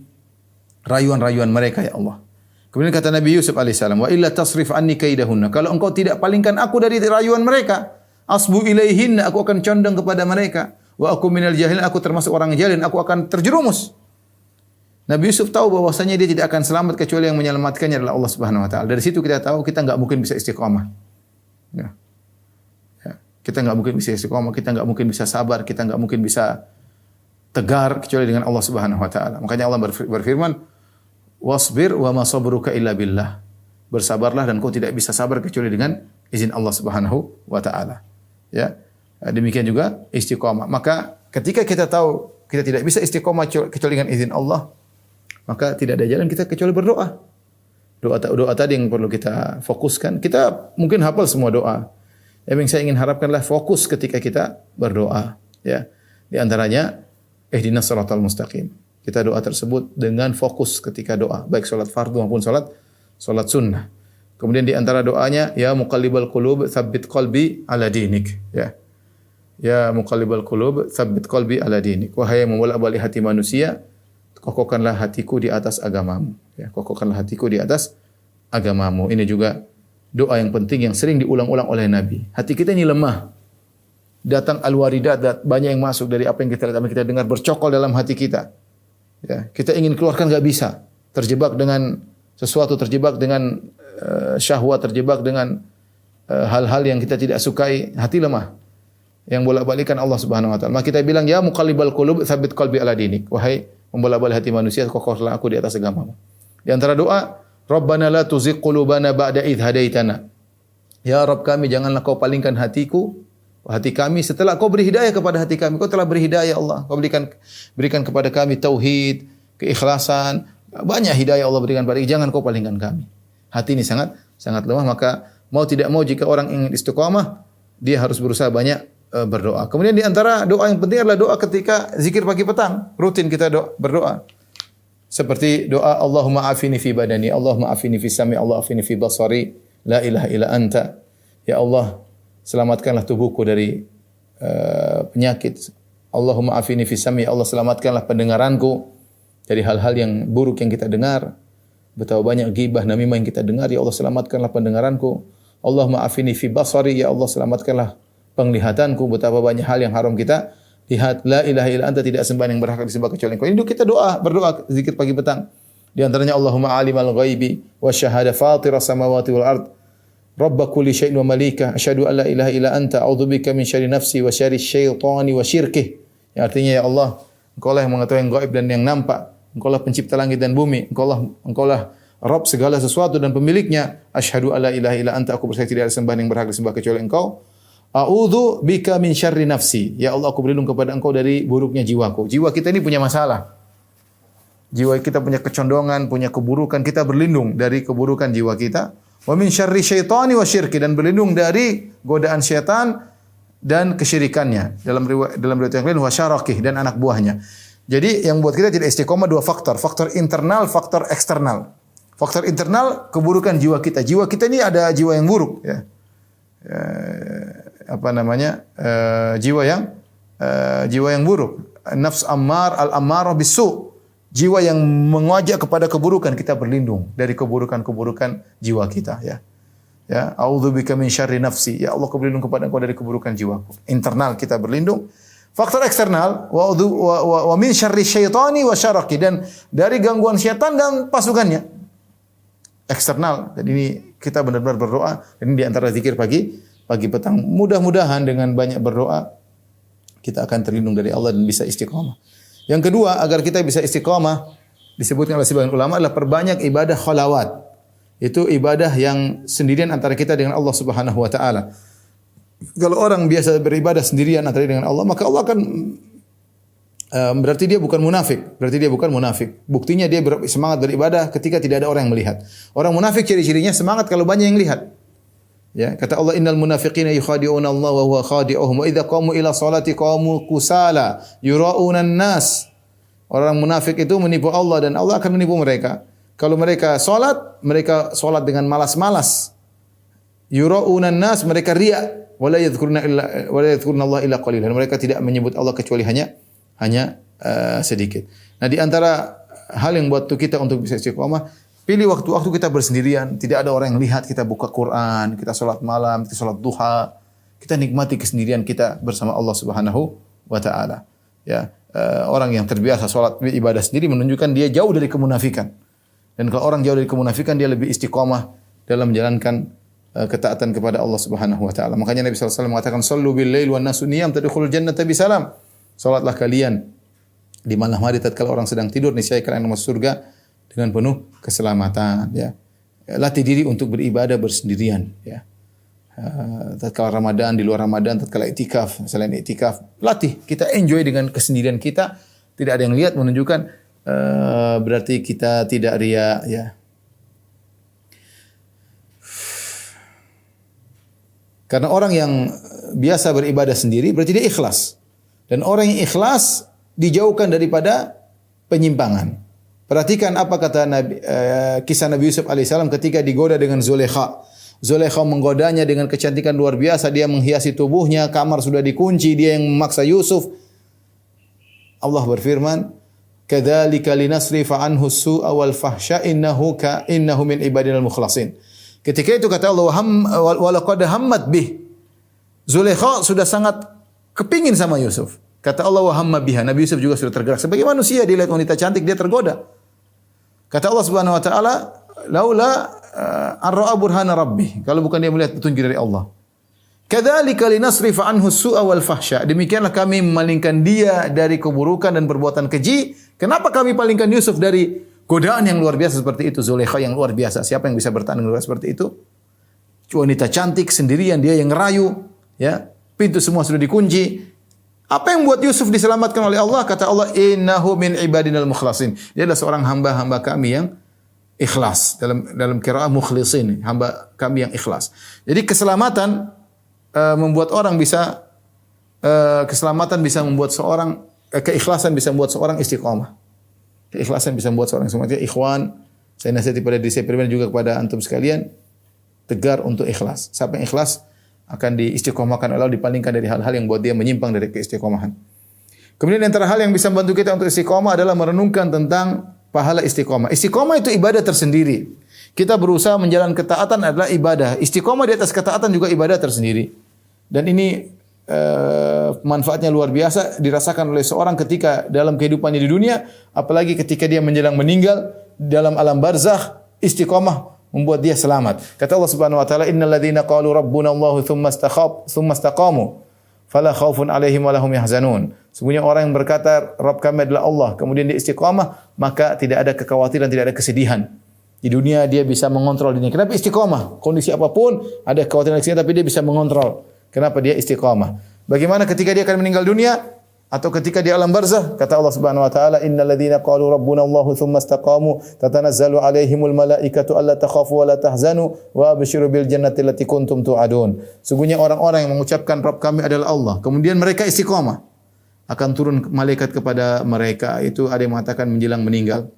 B: rayuan-rayuan mereka, ya Allah. Kemudian kata Nabi Yusuf alaihissalam, wa illa tasrif anni kaidahunna, kalau engkau tidak palingkan aku dari rayuan mereka, asbu ilaihinna, aku akan condong kepada mereka. Wa aku minal jahilin, aku termasuk orang jahilin, aku akan terjerumus. Nabi Yusuf tahu bahwasanya dia tidak akan selamat kecuali yang menyelamatkannya adalah Allah Subhanahu wa taala. Dari situ kita tahu kita enggak mungkin bisa istiqamah. Ya. Kita enggak mungkin bisa istiqamah, kita enggak mungkin bisa sabar, kita enggak mungkin bisa tegar kecuali dengan Allah Subhanahu wa taala. Makanya Allah berfirman, "Wasbir wa ma sabruka illa billah." Bersabarlah dan kau tidak bisa sabar kecuali dengan izin Allah Subhanahu wa taala. Ya. Demikian juga istiqamah. Maka ketika kita tahu kita tidak bisa istiqamah kecuali dengan izin Allah, maka tidak ada jalan kita kecuali berdoa. Doa tadi yang perlu kita fokuskan. Kita mungkin hafal semua doa. Yang saya ingin harapkanlah fokus ketika kita berdoa. Ya, di antaranya ihdinas shiratal mustaqim. Kita doa tersebut dengan fokus ketika doa, baik salat fardu maupun salat sunnah. Kemudian di antara doanya, ya muqallibal qulub, tsabbit qalbi ala dinik. Ya. Ya muqallibal qulub, tsabbit qalbi ala dinik. Wahai yang membolak-balik hati manusia, kokohkanlah hatiku di atas agamamu. Ya, kokohkanlah hatiku di atas agamamu. Ini juga doa yang penting yang sering diulang-ulang oleh Nabi. Hati kita ini lemah. Datang al-waridat, banyak yang masuk dari apa yang kita lihat, apa yang kita dengar bercokol dalam hati kita. Ya, kita ingin keluarkan enggak bisa. Terjebak dengan sesuatu, terjebak dengan syahwat, terjebak dengan hal-hal yang kita tidak sukai, hati lemah. Yang bolak-balikan Allah Subhanahu wa taala. Maka kita bilang ya muqallibal qulub tsabbit qalbi ala dinik. Wahai membolak-balik hati manusia, kokohkanlah aku di atas agamamu. Di antara doa, Rabbana la tuzigh qulubana ba'da idh hadaitana. Ya Rabb kami, janganlah kau palingkan hati kami setelah kau beri hidayah kepada hati kami. Kau telah beri hidayah Allah. Kau berikan kepada kami tauhid, keikhlasan. Banyak hidayah Allah berikan kepada kami. Jangan kau palingkan kami. Hati ini sangat lemah, maka mau tidak mau jika orang ingin istiqamah, dia harus berusaha banyak berdoa. Kemudian di antara doa yang penting adalah doa ketika zikir pagi petang. Rutin kita berdoa. Seperti doa Allahumma afini fi badani, Allahumma afini fi sami, Allah afini fi basari, la ilaha illa anta. Ya Allah, selamatkanlah tubuhku dari penyakit. Allahumma afini fi sami, Allah selamatkanlah pendengaranku dari hal-hal yang buruk yang kita dengar. Betapa banyak ghibah namimah yang kita dengar, ya Allah selamatkanlah pendengaranku. Allahumma afini fi basari, ya Allah selamatkanlah penglihatanku. Betapa banyak hal yang haram kita lihat. La ilaha illa anta, tidak sembahan yang berhak disembah kecuali Engkau. Ini kita berdoa zikir pagi petang. Di antaranya Allahumma alimal ghaibi wa syahada fatira samawati wal ard. Rabb kulli syai'in wa malika, asyhadu an la ilaha illa anta, a'udzubika min syarri nafsi wa syarri syaitani wa syirkih. Yang artinya ya Allah, Engkaulah yang mengetahui yang gaib dan yang nampak. Engkaulah pencipta langit dan bumi. Engkaulah Rabb segala sesuatu dan pemiliknya. Asyhadu an la ilaha illa anta, aku bersaksi tidak ada sembahan yang berhak disembah kecuali Engkau. A'udzu bika min syarri nafsi. Ya Allah, aku berlindung kepada Engkau dari buruknya jiwaku. Jiwa kita ini punya masalah. Jiwa kita punya kecondongan, punya keburukan. Kita berlindung dari keburukan jiwa kita. Wa min syarri syaitani wa syirki, dan berlindung dari godaan syaitan dan kesyirikannya. Dalam riwayat yang lain wa syarakih, dan anak buahnya. Jadi yang buat kita tidak istiqomah dua faktor. Faktor internal, faktor eksternal. Faktor internal, keburukan jiwa kita. Jiwa kita ini ada jiwa yang buruk, ya. Jiwa yang buruk. Nafs ammar al-ammarah bisu. Jiwa yang mengajak kepada keburukan, kita berlindung dari keburukan-keburukan jiwa kita, ya. Ya, a'udzubika min syarri nafsi. Ya Allah, aku berlindung kepada Engkau dari keburukan jiwaku. Internal kita berlindung. Faktor eksternal, wa min syarri syaitani wa syaraki, dan dari gangguan syaitan dan pasukannya. Eksternal. Dan ini kita benar-benar berdoa. Ini di antara zikir pagi petang. Mudah-mudahan dengan banyak berdoa kita akan terlindung dari Allah dan bisa istiqamah. Yang kedua, agar kita bisa istiqamah, disebutkan oleh sebagian ulama, adalah perbanyak ibadah khalawat. Itu ibadah yang sendirian antara kita dengan Allah Subhanahu wa taala. Kalau orang biasa beribadah sendirian antara dengan Allah, maka Allah akan berarti dia bukan munafik. Buktinya dia semangat beribadah ketika tidak ada orang yang melihat. Orang munafik ciri-cirinya semangat kalau banyak yang lihat. Ya, kata Allah, innal munafiqina yukhadi'una Allah wa huwa khadi'uhum wa idza qamu ila salati qamu kusala yura'una an-nas. Orang munafik itu menipu Allah dan Allah akan menipu mereka. Kalau mereka salat dengan malas-malas. Yura'una an-nas, mereka riya. Wala yadhkuruna Allah illa qalilan. Mereka tidak menyebut Allah kecuali hanya sedikit. Nah, di antara hal yang buat kita untuk bisa istiqamah, pilih waktu-waktu kita bersendirian, tidak ada orang yang lihat, kita buka Quran, kita salat malam, kita salat duha, kita nikmati kesendirian kita bersama Allah Subhanahu wa taala. Ya, orang yang terbiasa salat ibadah sendiri menunjukkan dia jauh dari kemunafikan. Dan kalau orang jauh dari kemunafikan, dia lebih istiqamah dalam menjalankan ketaatan kepada Allah Subhanahu wa taala. Makanya Nabi sallallahu alaihi wasallam mengatakan, "Shallu bil lail wan nasu niyam tadkhulul jannata bisalam." Salatlah kalian di malam hari tatkala orang sedang tidur, niscaya kalian masuk surga dengan penuh keselamatan, ya. Latih diri untuk beribadah bersendirian, ya. Tatkala Ramadan, di luar Ramadan, tatkala iktikaf, selain iktikaf, latih kita enjoy dengan kesendirian kita, tidak ada yang lihat, menunjukkan berarti kita tidak riya, ya. Karena orang yang biasa beribadah sendiri berarti dia ikhlas. Dan orang yang ikhlas dijauhkan daripada penyimpangan. Perhatikan apa kata kisah Nabi Yusuf alaihissalam ketika digoda dengan Zulaikha. Zulaikha menggodanya dengan kecantikan luar biasa, dia menghiasi tubuhnya, kamar sudah dikunci, dia yang memaksa Yusuf. Allah berfirman, "Kadzalika linasrifa anhu as-su'a wal fahsya innahu min ibadinal mukhlasin." Ketika itu kata Allah, "Wa laqad hammat bih." Zulaikha sudah sangat kepingin sama Yusuf. Kata Allah, "Wa hamma biha." Nabi Yusuf juga sudah tergerak. Sebagai manusia, dia lihat wanita cantik, dia tergoda. Kata Allah Subhanahu wa taala, "Laula an ra'a burhana rabbih." Kalau bukan dia melihat petunjuk dari Allah. Kadzalika linasrifa anhu as-su'a wal fahsya. Demikianlah kami memalingkan dia dari keburukan dan perbuatan keji. Kenapa kami palingkan Yusuf dari godaan yang luar biasa seperti itu? Zulaikha yang luar biasa. Siapa yang bisa bertanding dengan seperti itu? Wanita cantik sendirian, dia yang ngerayu, ya. Pintu semua sudah dikunci. Apa yang buat Yusuf diselamatkan oleh Allah? Kata Allah, "Innahu min ibadinal mukhlasin." Dia adalah seorang hamba-hamba kami yang ikhlas. Dalam qiraah mukhlisin, hamba kami yang ikhlas. Jadi keselamatan membuat orang bisa keselamatan bisa membuat seorang keikhlasan bisa membuat seorang istiqamah. Keikhlasan bisa membuat seorang istiqamah. Ikhwan, saya nasihati pada diri saya pribadi juga kepada antum sekalian, tegar untuk ikhlas. Siapa yang ikhlas akan diistiqomahkan oleh Allah, dipalingkan dari hal-hal yang buat dia menyimpang dari keistiqomahan. Kemudian antara hal yang bisa membantu kita untuk istiqomah adalah merenungkan tentang pahala istiqomah. Istiqomah itu ibadah tersendiri. Kita berusaha menjalankan ketaatan adalah ibadah. Istiqomah di atas ketaatan juga ibadah tersendiri. Dan ini manfaatnya luar biasa dirasakan oleh seorang ketika dalam kehidupannya di dunia, apalagi ketika dia menjelang meninggal dalam alam barzakh. Istiqomah membuat dia selamat. Kata Allah Subhanahu wa taala, "Innal ladzina qalu rabbuna Allah tsumma istaqamu fala khaufun 'alaihim wa lahum yahzanun." Sesungguhnya orang yang berkata Rabb kami adalah Allah, kemudian dia istiqamah, maka tidak ada kekhawatiran, tidak ada kesedihan. Di dunia dia bisa mengontrol dirinya. Kenapa istiqamah? Kondisi apapun ada kekhawatiran kesedihan, tapi dia bisa mengontrol. Kenapa dia istiqamah? Bagaimana ketika dia akan meninggal dunia atau ketika di alam barzakh? Kata Allah Subhanahu wa taala, "Innal ladzina qalu rabbuna Allah tsumma istaqamu tatanazzalu 'alaihimul malaikatu alla takhafu wa la tahzanu wa abshiru bil jannati allati kuntum tu'adun." Sungguhnya orang-orang yang mengucapkan Rabb kami adalah Allah, kemudian mereka istiqamah, akan turun malaikat kepada mereka. Itu ada yang mengatakan menjelang meninggal.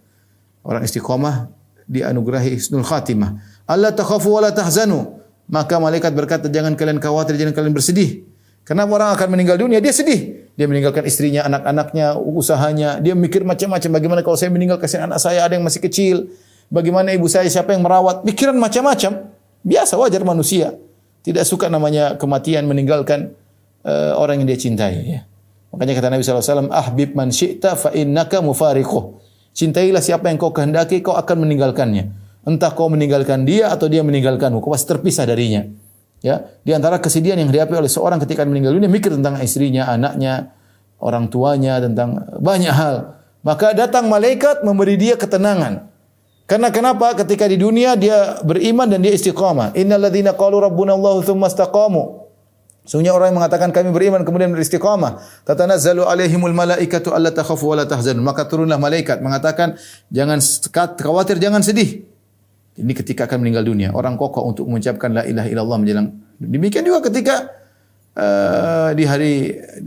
B: Orang istiqamah dianugerahi husnul khatimah. Alla takhafu wa la tahzanu. Maka malaikat berkata, jangan kalian khawatir, jangan kalian bersedih. Kenapa orang akan meninggal dunia? Dia sedih. Dia meninggalkan istrinya, anak-anaknya, usahanya. Dia mikir macam-macam. Bagaimana kalau saya meninggal, kasihan anak saya, ada yang masih kecil. Bagaimana ibu saya, siapa yang merawat? Pikiran macam-macam. Biasa, wajar manusia. Tidak suka namanya kematian, meninggalkan orang yang dia cintai. Ya. Makanya kata Nabi SAW, "Ahbib man syi'ta fa innaka mufariquh." Cintailah siapa yang kau kehendaki, kau akan meninggalkannya. Entah kau meninggalkan dia atau dia meninggalkanmu, kau pasti terpisah darinya. Ya, di antara kesedihan yang dihadapi oleh seorang ketika meninggal dunia, mikir tentang istrinya, anaknya, orang tuanya, tentang banyak hal. Maka datang malaikat memberi dia ketenangan. Karena kenapa? Ketika di dunia dia beriman dan dia istiqamah. Innal ladzina qalu rabbuna Allah tsumma istaqamu. Sungguhnya orang yang mengatakan kami beriman kemudian beristiqamah, tatanazzalu alaihimul malaikatu alla takhafu wa la tahzanu. Maka turunlah malaikat mengatakan jangan khawatir, jangan sedih. Ini ketika akan meninggal dunia, orang kokoh untuk mengucapkan la ilaha illallah menjelang. Demikian juga ketika di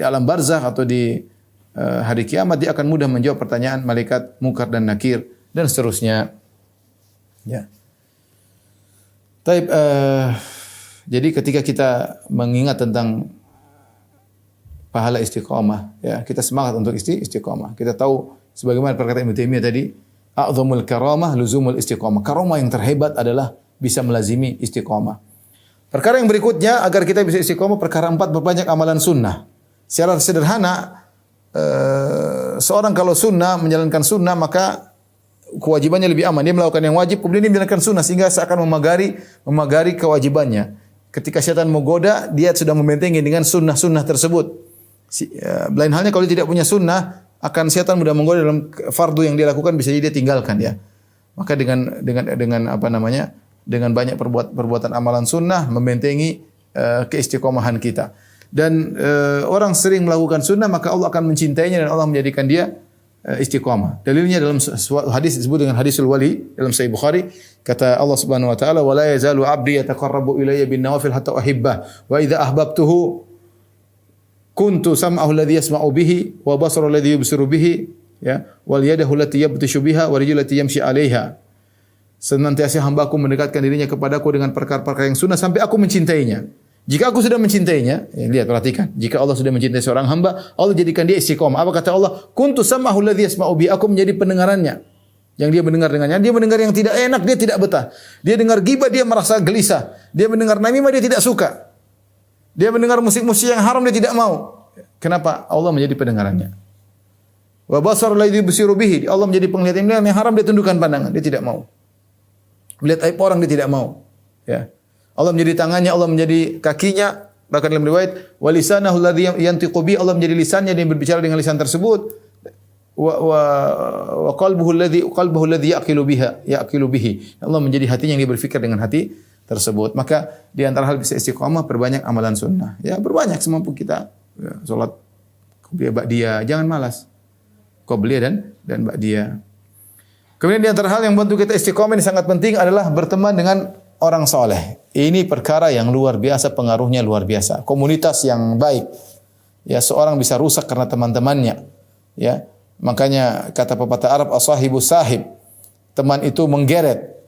B: alam barzakh atau di hari kiamat, dia akan mudah menjawab pertanyaan malaikat Munkar dan Nakir dan seterusnya. Ya. Jadi ketika kita mengingat tentang pahala istiqamah, ya, kita semangat untuk istiqamah. Kita tahu sebagaimana perkataan Ibnu Taimiyah tadi, a'zamul karamah luzumul istiqamah. Karamah yang terhebat adalah bisa melazimi istiqamah. Perkara yang berikutnya agar kita bisa istiqamah, perkara 4, berbanyak amalan sunnah. Secara sederhana, seorang kalau sunnah, menjalankan sunnah, maka kewajibannya lebih aman. Dia melakukan yang wajib, kemudian dia menjalankan sunnah, sehingga seakan memagari kewajibannya. Ketika syaitan menggoda, dia sudah membentengi dengan sunnah-sunnah tersebut. Lain halnya kalau dia tidak punya sunnah, akan syaitan mudah menggoda dalam fardu yang dia lakukan, bisa jadi dia tinggalkan, ya. Maka dengan apa namanya? Dengan banyak perbuatan amalan sunnah membentengi keistiqomahan kita. Dan orang sering melakukan sunnah, maka Allah akan mencintainya dan Allah menjadikan dia istiqamah. Dalilnya dalam hadis disebut dengan hadisul wali dalam Sahih Bukhari, kata Allah Subhanahu wa taala, "Wa la yazalu 'abdi yataqarrabu ilayya bin nawafil hatta uhibbah, wa idza ahbabtuhu kuntu sam'ahu alladhi yasma'u bihi wa basaru alladhi yubsiru bihi, ya, wal yadahu allati yabtishu biha wa rijluhu allati yamshi 'alaiha." senantiasa hambaku mendekatkan dirinya kepadaku dengan perkara-perkara yang sunnah sampai aku mencintainya. Jika aku sudah mencintainya, ya, lihat perhatikan. Jika Allah sudah mencintai seorang hamba, Allah jadikan dia istiqomah. Apa kata Allah? Kuntu sam'ahu alladhi yasma'u bi, aku menjadi pendengarannya. Yang dia mendengar dengannya. Dia mendengar yang tidak enak, dia tidak betah. Dia dengar ghibah, dia merasa gelisah. Dia mendengar namimah, dia tidak suka. Dia mendengar musik-musik yang haram, dia tidak mau. Kenapa? Allah menjadi pendengarannya. Wa basar alladhi yusiru bihi, Allah menjadi penglihatan yang haram, dia tundukkan pandangan, dia tidak mau. Melihat aib orang, dia tidak mau. Ya. Allah menjadi tangannya, Allah menjadi kakinya, bahkan dalam riwayat walisanahu alladhi yantiqu bi, Allah menjadi lisannya, dia berbicara dengan lisan tersebut. Wa qalbuhu alladhi yaqilu bihi. Allah menjadi hatinya yang dia berfikir dengan hati tersebut. Maka di antara hal bisa istiqamah, perbanyak amalan sunnah. Ya, berbanyak semampu kita. Ya, salat qobliyah ba'diyah, jangan malas. Qobliyah dan ba'diyah. Kemudian di antara hal yang membantu kita istiqamah ini sangat penting adalah berteman dengan orang soleh. Ini perkara yang luar biasa, pengaruhnya luar biasa. Komunitas yang baik. Ya, seorang bisa rusak karena teman-temannya. Ya, makanya kata pepatah Arab, as-sahibu sahib. Teman itu menggeret.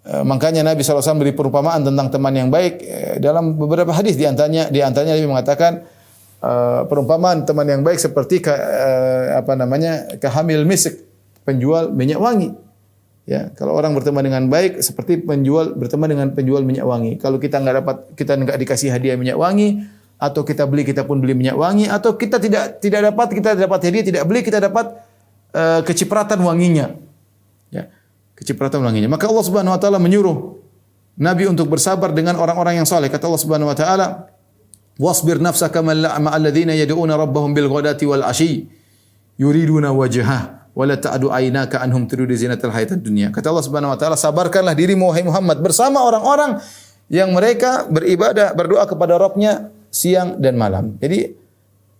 B: Makanya Nabi SAW beri perumpamaan tentang teman yang baik dalam beberapa hadis. Di antaranya Nabi mengatakan perumpamaan teman yang baik seperti kahamil misk, penjual minyak wangi. Ya, kalau orang berteman dengan baik seperti berteman dengan penjual minyak wangi. Kalau kita enggak dikasih hadiah minyak wangi, atau kita pun beli minyak wangi, atau kita tidak dapat hadiah, tidak beli, kita dapat kecipratan wanginya. Ya, kecipratan wanginya. Maka Allah Subhanahu wa taala menyuruh Nabi untuk bersabar dengan orang-orang yang saleh. Kata Allah Subhanahu wa taala, "Wasbir nafsaka ma'al ladzina yad'una rabbahum bil ghadati wal 'ashyi yuriduna wajhah." Wala ta'du aynaka anhum turidu zinatal hayatid dunya. Kata Allah Subhanahu wa taala, sabarkanlah dirimu wahai Muhammad bersama orang-orang yang mereka beribadah, berdoa kepada Rabb-nya siang dan malam. Jadi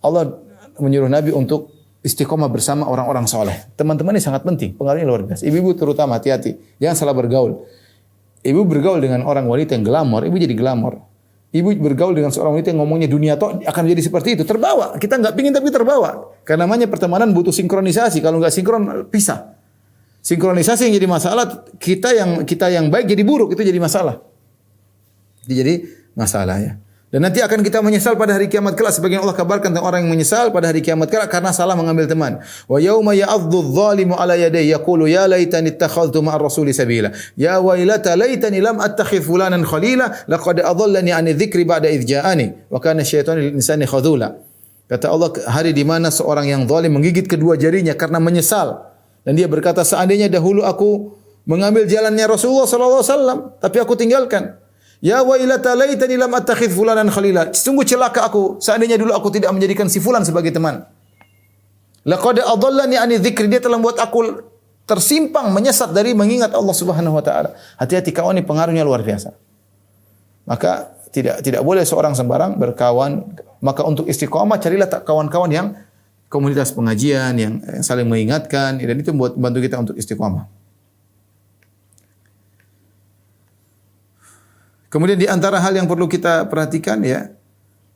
B: Allah menyuruh Nabi untuk istiqomah bersama orang-orang saleh. Teman-teman ini sangat penting, pengaruhnya luar biasa. Ibu-ibu terutama hati-hati, jangan salah bergaul. Ibu bergaul dengan orang wanita yang glamor, ibu jadi glamor. Ibu bergaul dengan seorang wanita yang ngomongnya dunia toh akan jadi seperti itu, terbawa. Kita enggak pingin tapi terbawa. Karena namanya pertemanan butuh sinkronisasi. Kalau enggak sinkron pisah. Sinkronisasi yang jadi masalah, kita yang baik jadi buruk, itu jadi masalah. Itu jadi masalah ya. Dan nanti akan kita menyesal pada hari kiamat kelak, sebagian Allah kabarkan tentang orang yang menyesal pada hari kiamat kelak karena salah mengambil teman. Wa yauma ya'adhdhu adh-dhalimu 'ala yadayhi yaqulu ya laitani ittakhadhtu ma'ar rasuli sabila. Ya wailata laitani lam attakhidh fulanan khalila laqad adallani 'ani dzikri ba'da idh ja'ani wa kana syaitanu lil insani khadhula. Kata Allah, hari di mana seorang yang zalim menggigit kedua jarinya karena menyesal dan dia berkata, seandainya dahulu aku mengambil jalannya Rasulullah sallallahu alaihi wasallam tapi aku tinggalkan. Ya wailata laitani lam attakhidh fulanan khalila. Sungguh celaka aku, seandainya dulu aku tidak menjadikan si fulan sebagai teman. Laqad adallani 'ani dzikri, dia telah membuat aku tersimpang, menyesat dari mengingat Allah Subhanahu wa taala. Hati-hati, kawan ini pengaruhnya luar biasa. Maka tidak boleh seorang sembarang berkawan. Maka untuk istiqomah carilah kawan-kawan yang komunitas pengajian yang saling mengingatkan, dan itu membantu kita untuk istiqomah. Kemudian di antara hal yang perlu kita perhatikan ya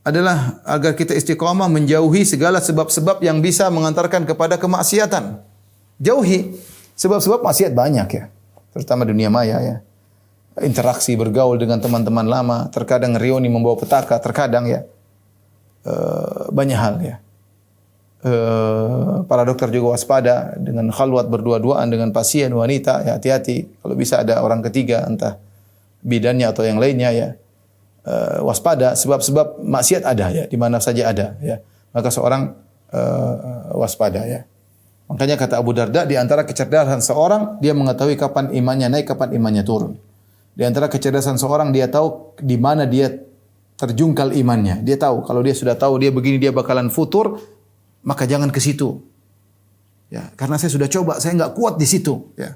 B: adalah agar kita istiqamah menjauhi segala sebab-sebab yang bisa mengantarkan kepada kemaksiatan. Jauhi sebab-sebab maksiat banyak ya, terutama dunia maya ya. Interaksi bergaul dengan teman-teman lama, terkadang reuni membawa petaka, terkadang ya banyak hal ya. Para dokter juga waspada dengan khalwat berdua-duaan dengan pasien wanita ya, hati-hati kalau bisa ada orang ketiga entah bidannya atau yang lainnya ya, waspada, sebab-sebab maksiat ada ya, di mana saja ada ya, maka seorang waspada ya. Makanya kata Abu Darda, di antara kecerdasan seorang dia mengetahui kapan imannya naik, kapan imannya turun. Di antara kecerdasan seorang dia tahu di mana dia terjungkal imannya. Dia tahu kalau dia sudah tahu dia begini dia bakalan futur, maka jangan ke situ. Ya, karena saya sudah coba, saya enggak kuat di situ ya.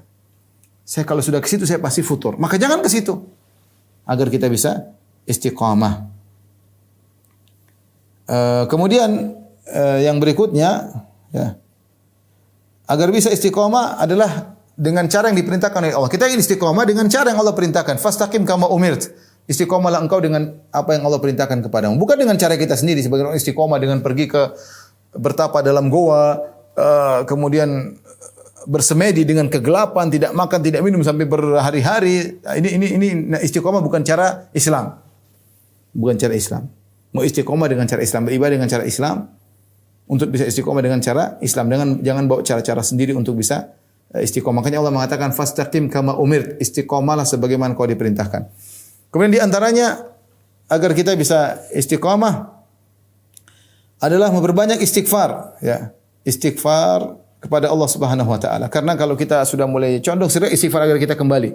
B: Saya kalau sudah ke situ saya pasti futur. Maka jangan ke situ. Agar kita bisa istiqamah. Kemudian yang berikutnya ya, agar bisa istiqamah adalah dengan cara yang diperintahkan oleh Allah. Kita ingin istiqamah dengan cara yang Allah perintahkan. Fastaqim kama umirt. Istiqamahlah engkau dengan apa yang Allah perintahkan kepadamu. Bukan dengan cara kita sendiri sebagai orang istiqamah dengan pergi ke bertapa dalam goa, kemudian bersemedi dengan kegelapan, tidak makan, tidak minum sampai berhari-hari. Ini istiqomah bukan cara Islam. Bukan cara Islam. Mau istiqomah dengan cara Islam, beribadah dengan cara Islam. Untuk bisa istiqomah dengan cara Islam, jangan bawa cara-cara sendiri untuk bisa istiqomah. Makanya Allah mengatakan fastaqim kama umirt, istiqomahlah sebagaimana kau diperintahkan. Kemudian di antaranya agar kita bisa istiqomah adalah memperbanyak istighfar, ya. Istighfar kepada Allah Subhanahu wa taala. Karena kalau kita sudah mulai condong segera istighfar agar kita kembali.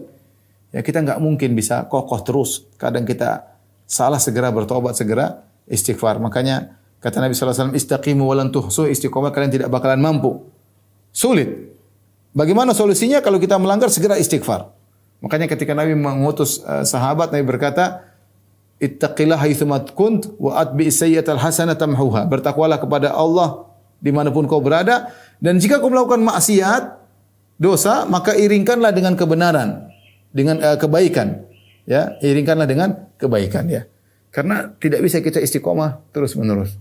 B: Ya, kita enggak mungkin bisa kokoh terus. Kadang kita salah, segera bertobat, segera istighfar. Makanya kata Nabi sallallahu alaihi wasallam, istaqimu wa lan tuhsu, istiqomah kalian tidak bakalan mampu. Sulit. Bagaimana solusinya? Kalau kita melanggar segera istighfar. Makanya ketika Nabi mengutus sahabat, Nabi berkata, ittaqillah haitsuma kunt wa atbi sayyi'atal hasanata tamhuha. Bertakwalah kepada Allah dimanapun kau berada, dan jika kau melakukan maksiat, dosa, maka iringkanlah dengan kebenaran, dengan kebaikan. Ya, iringkanlah dengan kebaikan, ya. Karena tidak bisa kita istiqomah terus-menerus.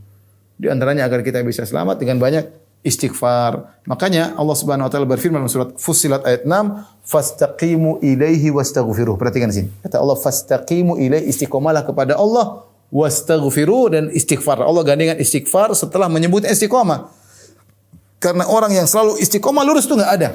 B: Di antaranya agar kita bisa selamat dengan banyak istighfar. Makanya Allah Subhanahu wa taala berfirman dalam surat Fussilat ayat 6, "Fastaqimu ilaihi wastaghfiruh." Perhatikan di sini. Kata Allah, "Fastaqimu ilaihi", istiqomahlah kepada Allah, wastaghfiruh, dan istighfar. Allah gandengkan istighfar setelah menyebut istiqomah. Karena orang yang selalu istiqomah lurus itu enggak ada.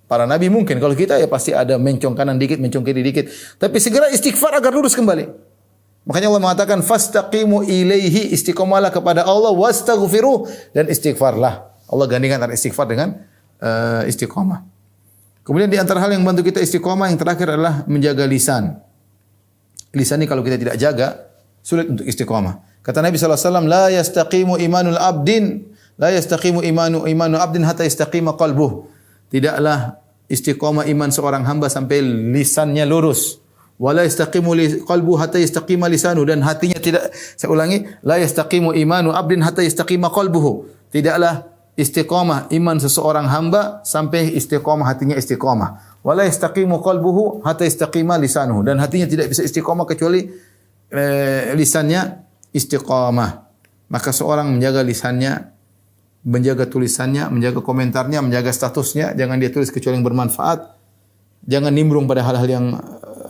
B: Para nabi mungkin, kalau kita ya pasti ada mencong kanan dikit, mencong kiri dikit. Tapi segera istighfar agar lurus kembali. Makanya Allah mengatakan fastaqimu ilaihi, istiqomahlah kepada Allah, wastaghfiruh, dan istighfarlah. Allah gandingkan antara istighfar dengan istiqomah. Kemudian di antara hal yang membantu kita istiqomah yang terakhir adalah menjaga lisan. Lisan ini kalau kita tidak jaga sulit untuk istiqomah. Kata Nabi sallallahu alaihi wasallam, la yastaqimu imanul abdin, la yastaqimu imanu abdin hatta yastaqima qalbuh. Tidaklah istiqomah iman seorang hamba sampai lisannya lurus. Wala yastaqimu qalbu hatta yastaqima lisanu, dan hatinya tidak, saya ulangi, la yastaqimu imanu abdin hatta yastaqima qalbuhu. Tidaklah istiqamah iman seseorang hamba sampai istiqamah hatinya istiqamah. Wala yastaqimu qalbuhu hatta yastaqima lisanuhu, dan hatinya tidak bisa istiqamah kecuali lisannya istiqamah. Maka seorang menjaga lisannya, menjaga tulisannya, menjaga komentarnya, menjaga statusnya, jangan dia tulis kecuali yang bermanfaat. Jangan nimbrung pada hal-hal yang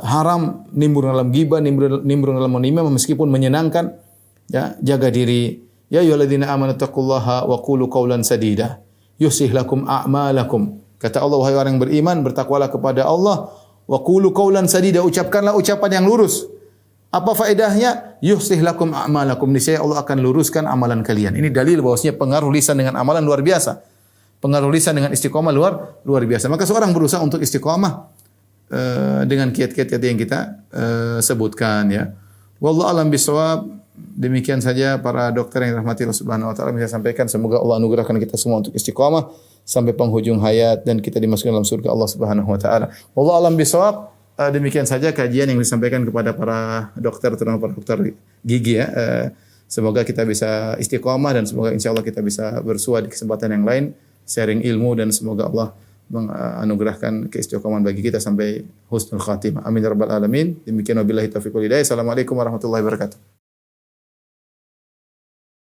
B: haram, nimbrung dalam ghibah, nimbrung dalam menimam meskipun menyenangkan. Ya, jaga diri. Ya ayyuhalladzina amanu taqullaha wa qulu qawlan sadida yuslih lakum a'malakum. Kata Allah, wahai orang yang beriman, bertakwalah kepada Allah, wa qulu qawlan sadida, ucapkanlah ucapan yang lurus. Apa faedahnya? Yuslih lakum a'malakum. Niscaya Allah akan luruskan amalan kalian. Ini dalil bahwasanya pengaruh lisan dengan amalan luar biasa. Pengaruh lisan dengan istiqomah luar biasa. Maka seorang berusaha untuk istiqomah dengan kiat-kiat yang kita sebutkan, ya. Wallahu a'lam bishawab. Demikian saja para dokter yang dirahmati Allah Subhanahu wa taala bisa sampaikan. Semoga Allah anugerahkan kita semua untuk istiqomah sampai penghujung hayat dan kita dimasukkan dalam surga Allah Subhanahu wa taala. Wallahu a'lam bishawab. Demikian saja kajian yang disampaikan kepada para dokter, terutama para dokter gigi, ya. Semoga kita bisa istiqomah dan semoga insyaallah kita bisa bersua di kesempatan yang lain, sharing ilmu, dan semoga Allah menganugerahkan keistiqomahan bagi kita sampai husnul khatimah. Amin ya rabbal alamin. Demikian wabillahi taufiq wal hidayah. Assalamualaikum warahmatullahi wabarakatuh.